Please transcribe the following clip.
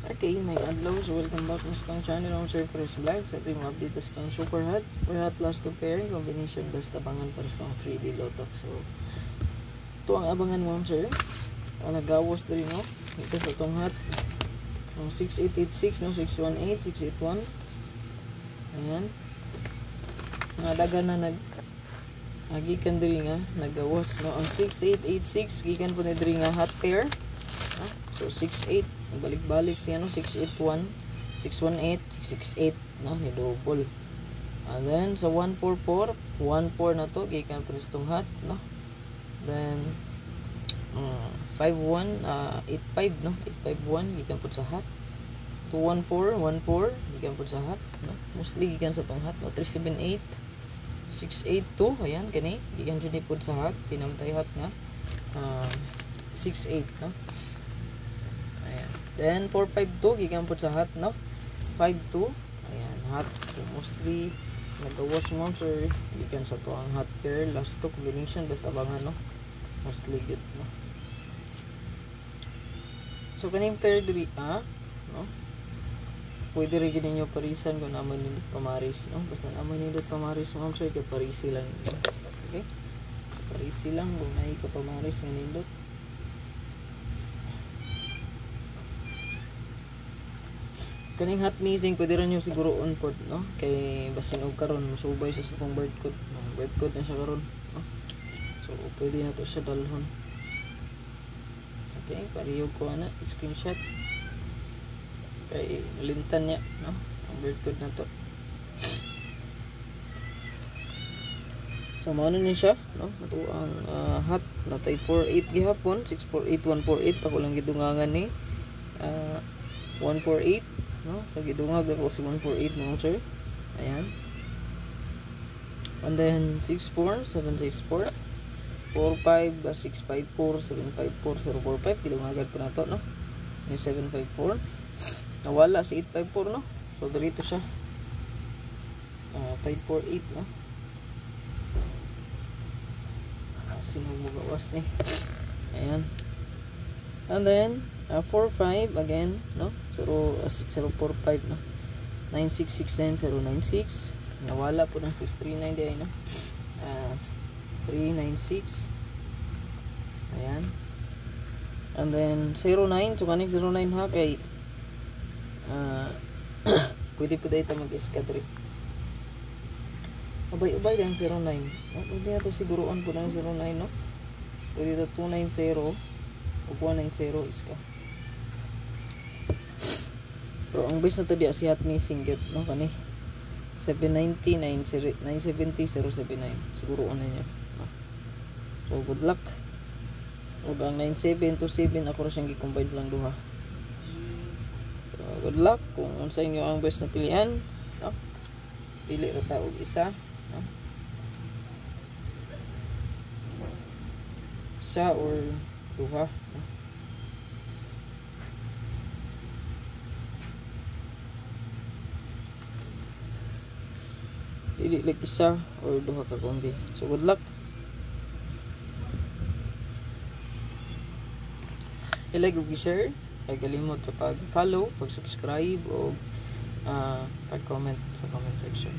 Okay, may adlaw. So, welcome back sa itong channel ng Sir Chris Vlog. Sa ating update sa itong super hot plus 2 pairing combination basta abangan para sa itong 3D lotok. So, ito ang abangan mo, sir. Ang nagawas din, no? Ito sa itong hot. Ang 6886, no? 618, 681. Ayan. Nadagan na gikan diri nga nagawas, no? Ang 6886 gikan po na diri nga hot pair, no? So 68 balik-balik siya, no? 681 618 668, no? Ni double. And then sa 144 14 na to gikan po nitong hot, no? Then 51 85, no? 851 gikan po sa hot. 214 14 gikan po sa hot, no? Mostly gikan sa tong hot, no? 378 682, ayan, gani gikan jud pod sa hot, pinamtay hot nga 68, no? Ayan. Then 452 gikan pod sa hot, no? 52, ayan, hot. So, mostly nagawas mo, sir, gikan sa to ang hot pair last to combination basta abangan, no? Mostly good, no? So kaning pair diri, no? Pwede rin ninyo parisan kung naman nindot pamaris, no? Basta naman nindot pamaris, ma'am, sir, kaya parisi lang. Okay? Parisi lang, kung nahi ka pamaris ng nindot. Kaning hot missing, pwede rin nyo siguro on pod, no? Kay basin og karon musubay sa itong bird code. No? Bird code na siya karon, no? So, pwede na to siya dalhon. Okay? Pariyog ko na, screenshot. Kay nalimtan niya, no? Ang bird code na to. So mao ni siya, no? Ito ang hot na tay 48 gihapon, 648148 ako lang gidungangan ni 148, no? So gidungag ako si 148, no, sir. Ayan. And then 64764 45 654 754 045 gidungagan po na to, no? Ni 754 nawala si 854, no? So dito siya 548, no? Sino mo gawas ni? Ayan. And then 45 again, no? 6045, no? 9669096 nawala po ng 639 di ay, no? 396, ayan. And then 09, so kaning 09 ha kay pwede po dahil mag-escadre. Ubay-ubay lang 09. Pwede na ito siguroan po ng 09, no? Pwede ito 290 o 190 iska. Pero ang base na ito di si hot missing get, no? Kani 790 970 079 siguroan na nyo, no? So good luck. O ang 9727 ako rin siyang gi-combine lang duha. Good luck kung sa inyo ang best na pilihan, no? Pili ra ta og isa, no? Isa or duha, no? Pili like isa or duha ka kombi. So good luck. I-like ug i-share. Ay kalimot sa pag-follow, pag-subscribe o pag-comment sa comment section.